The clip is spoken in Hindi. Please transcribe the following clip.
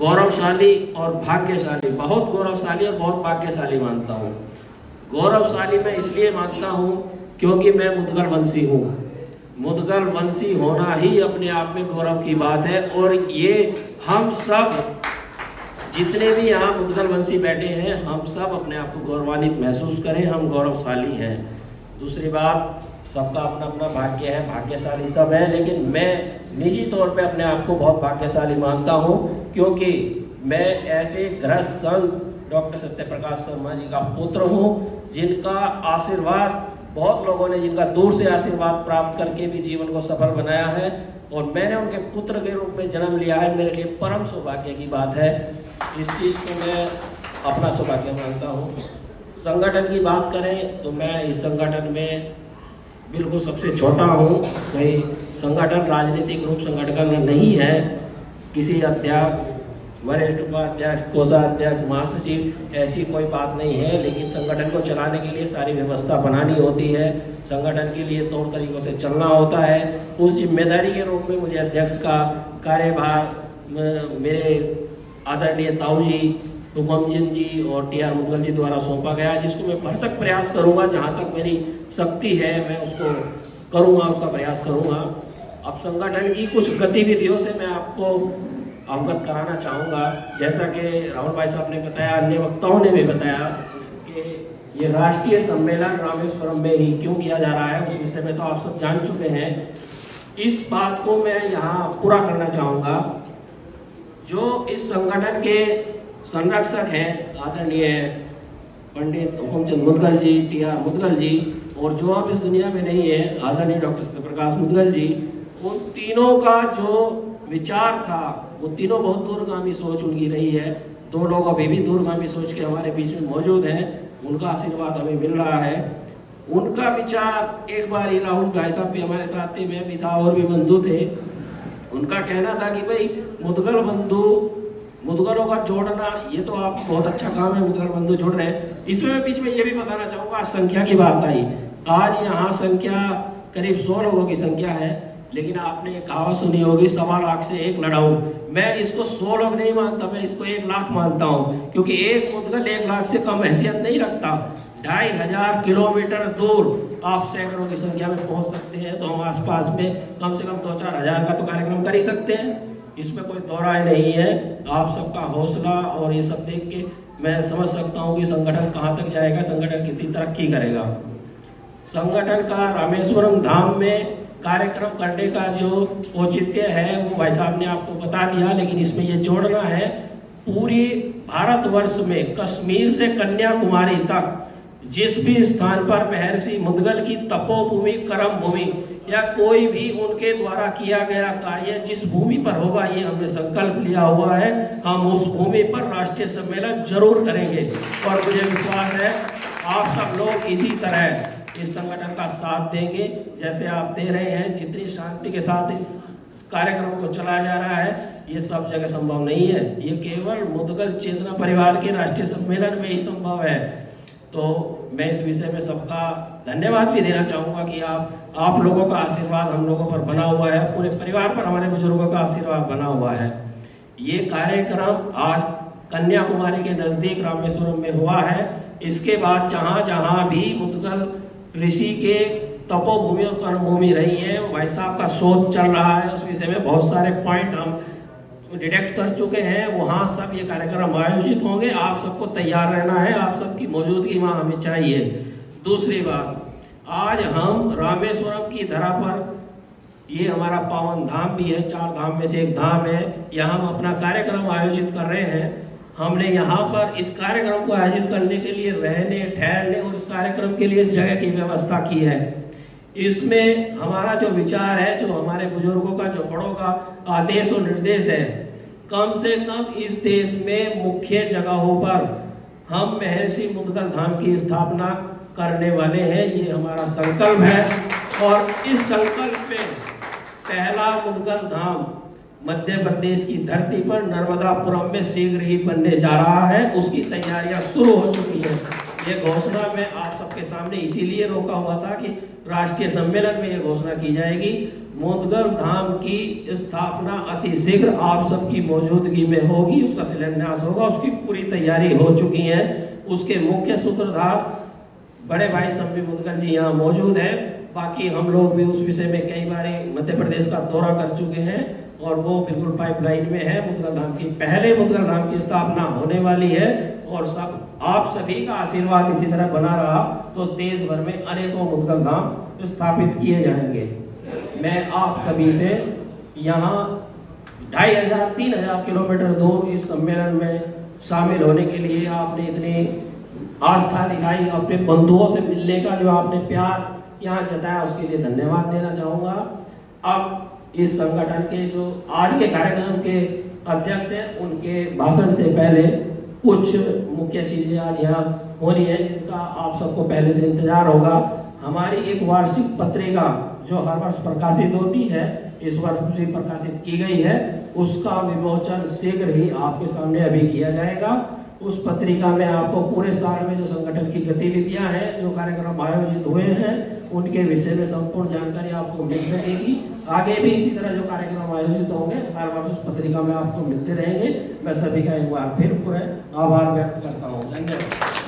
गौरवशाली और भाग्यशाली, बहुत गौरवशाली और बहुत भाग्यशाली मानता हूँ। गौरवशाली मैं इसलिए मानता हूँ क्योंकि मैं मुदगल वंशी हूँ। मुदगल वंशी होना ही अपने आप में गौरव की बात है, और ये हम सब जितने भी यहाँ मुदगल वंशी बैठे हैं, हम सब अपने आप को गौरवान्वित महसूस करें, हम गौरवशाली हैं। दूसरी बात, सबका अपना अपना भाग्य है, भाग्यशाली सब है, लेकिन मैं निजी तौर पे अपने आप को बहुत भाग्यशाली मानता हूँ, क्योंकि मैं ऐसे गृहस्थ संत डॉक्टर सत्यप्रकाश शर्मा जी का पुत्र हूँ, जिनका आशीर्वाद बहुत लोगों ने, जिनका दूर से आशीर्वाद प्राप्त करके भी जीवन को सफल बनाया है, और मैंने उनके पुत्र के रूप में जन्म लिया है। मेरे लिए परम सौभाग्य की बात है, इस चीज़ को मैं अपना सौभाग्य मानता हूँ। संगठन की बात करें तो मैं इस संगठन में बिल्कुल सबसे छोटा हूँ। भाई संगठन राजनीतिक रूप संगठन नहीं है, किसी अध्यक्ष, वरिष्ठ उपाध्यक्ष, कोषाध्यक्ष, महासचिव ऐसी कोई बात नहीं है, लेकिन संगठन को चलाने के लिए सारी व्यवस्था बनानी होती है, संगठन के लिए तौर तरीकों से चलना होता है। उस जिम्मेदारी के रूप में मुझे अध्यक्ष का कार्यभार मेरे आदरणीय ताऊ जी, हुकुमचंद जी और टी.आर. मुदगल जी द्वारा सौंपा गया, जिसको मैं भरसक प्रयास करूंगा, जहां तक मेरी शक्ति है मैं उसको करूंगा, उसका प्रयास करूंगा। अब संगठन की कुछ गतिविधियों से मैं आपको अवगत कराना चाहूँगा। जैसा कि राहुल भाई साहब ने बताया, अन्य वक्ताओं ने भी बताया कि ये राष्ट्रीय सम्मेलन रामेश्वरम में ही क्यों किया जा रहा है, उस विषय में तो आप सब जान चुके हैं। इस बात को मैं यहाँ पूरा करना चाहूँगा। जो इस संगठन के संरक्षक हैं आदरणीय पंडित हुकुमचंद मुदगल जी, टी.आर. मुदगल जी, और जो अब इस दुनिया में नहीं है आदरणीय डॉक्टर सत्यप्रकाश मुदगल जी, उन तीनों का जो विचार था, वो तीनों बहुत दूरगामी सोच उनकी रही है। दो लोग अभी भी दूरगामी सोच के हमारे बीच में मौजूद हैं, उनका आशीर्वाद हमें मिल रहा है। उनका विचार, एक बार ही राहुल भाई साहब भी हमारे साथ थे, मैं भी था, और भी बंधु थे। उनका कहना था कि भाई मुदगल बंधु, मुदगलों का जोड़ना, ये तो आप बहुत अच्छा काम है, मुदगल बंधु जुड़ रहे हैं। इसमें मैं बीच में ये भी बताना चाहूँगा, आज संख्या की बात आई। आज यहाँ संख्या करीब 100 लोगों की संख्या है, लेकिन आपने एक कहावत सुनी होगी, 1.25 लाख से एक लड़ाऊं। मैं इसको 100 लोग नहीं मानता, मैं इसको 1 लाख मानता हूँ, क्योंकि एक मुदगल 1 लाख से कम हैसियत नहीं रखता। 2500 किलोमीटर दूर आप सैकड़ों की संख्या में पहुँच सकते हैं, तो हम आसपास में कम से कम 2-4 हज़ार का तो कार्यक्रम कर ही सकते हैं, इसमें कोई दो राय नहीं है। आप सबका हौसला और ये सब देख के मैं समझ सकता हूँ कि संगठन कहाँ तक जाएगा, संगठन कितनी तरक्की करेगा। संगठन का रामेश्वरम धाम में कार्यक्रम करने का जो औचित्य है वो भाई साहब ने आपको बता दिया, लेकिन इसमें ये जोड़ना है, पूरी भारतवर्ष में कश्मीर से कन्याकुमारी तक जिस भी स्थान पर महर्षि मुदगल की तपोभूमि, कर्म भूमि या कोई भी उनके द्वारा किया गया कार्य जिस भूमि पर होगा, ये हमने संकल्प लिया हुआ है, हम उस भूमि पर राष्ट्रीय सम्मेलन जरूर करेंगे। और मुझे विश्वास है आप सब लोग इसी तरह इस संगठन का साथ देंगे जैसे आप दे रहे हैं। जितनी शांति के साथ इस कार्यक्रम को चलाया जा रहा है, ये सब जगह संभव नहीं है, ये केवल मुदगल चेतना परिवार के राष्ट्रीय सम्मेलन में ही संभव है। तो मैं इस विषय में सबका धन्यवाद भी देना चाहूँगा कि आप लोगों का आशीर्वाद हम लोगों पर बना हुआ है, पूरे परिवार पर हमारे बुजुर्गों का आशीर्वाद बना हुआ है। ये कार्यक्रम आज कन्याकुमारी के नज़दीक रामेश्वरम में हुआ है। इसके बाद जहाँ जहाँ भी मुदगल ऋषि के तपोभूमि और कर्मभूमि रही है, भाई साहब का शोध चल रहा है, उस विषय में बहुत सारे पॉइंट हम डिटेक्ट कर चुके हैं। वहाँ सब ये कार्यक्रम आयोजित होंगे, आप सबको तैयार रहना है, आप सबकी मौजूदगी वहाँ हमें चाहिए। दूसरी बात, आज हम रामेश्वरम की धरा पर, ये हमारा पावन धाम भी है, 4 धाम में से एक धाम है, यहाँ हम अपना कार्यक्रम आयोजित कर रहे हैं। हमने यहाँ पर इस कार्यक्रम को आयोजित करने के लिए रहने, ठहरने और इस कार्यक्रम के लिए इस जगह की व्यवस्था की है। इसमें हमारा जो विचार है, जो हमारे बुजुर्गों का, जो बड़ों का आदेश और निर्देश है, कम से कम इस देश में मुख्य जगहों पर हम महर्षि मुदगल धाम की स्थापना करने वाले हैं। ये हमारा संकल्प है, और इस संकल्प में पहला मुदगल धाम मध्य प्रदेश की धरती पर नर्मदापुरम में शीघ्र ही बनने जा रहा है, उसकी तैयारियां शुरू हो चुकी है। ये घोषणा मैं आप सबके सामने इसीलिए रोका हुआ था कि राष्ट्रीय सम्मेलन में ये घोषणा की जाएगी। मुदगल धाम की स्थापना अति शीघ्र आप सबकी मौजूदगी में होगी, उसका शिलान्यास होगा, उसकी पूरी तैयारी हो चुकी है। उसके मुख्य सूत्रधार बड़े भाई शम्मी मुदगल जी यहाँ मौजूद हैं। बाकी हम लोग भी उस विषय में कई बार मध्य प्रदेश का दौरा कर चुके हैं और वो बिल्कुल पाइपलाइन में है। मुदगल धाम की पहले मुदगल धाम की स्थापना होने वाली है और सब आप सभी का आशीर्वाद इसी तरह बना रहा तो देश भर में अनेकों मुदगल धाम स्थापित किए जाएंगे। मैं आप सभी से यहाँ 2500-3000 किलोमीटर दूर इस सम्मेलन में शामिल होने के लिए आपने इतनी आस्था दिखाई, अपने बंधुओं से मिलने का जो आपने प्यार यहाँ जताया उसके लिए धन्यवाद देना चाहूँगा। अब इस संगठन के जो आज के कार्यक्रम के अध्यक्ष हैं उनके भाषण से पहले कुछ मुख्य चीज़ें आज यहाँ हो रही है जिनका आप सबको पहले से इंतजार होगा। हमारी एक वार्षिक पत्रिका जो हर वर्ष प्रकाशित होती है, इस वर्ष भी प्रकाशित की गई है, उसका विमोचन शीघ्र ही आपके सामने अभी किया जाएगा। उस पत्रिका में आपको पूरे साल में जो संगठन की गतिविधियां हैं, जो कार्यक्रम आयोजित हुए हैं, उनके विषय में संपूर्ण जानकारी आपको मिल सकेगी। आगे भी इसी तरह जो कार्यक्रम आयोजित होंगे हर वर्ष उस पत्रिका में आपको मिलते रहेंगे। मैं सभी का एक बार फिर पूरा आभार व्यक्त करता हूँ। धन्यवाद।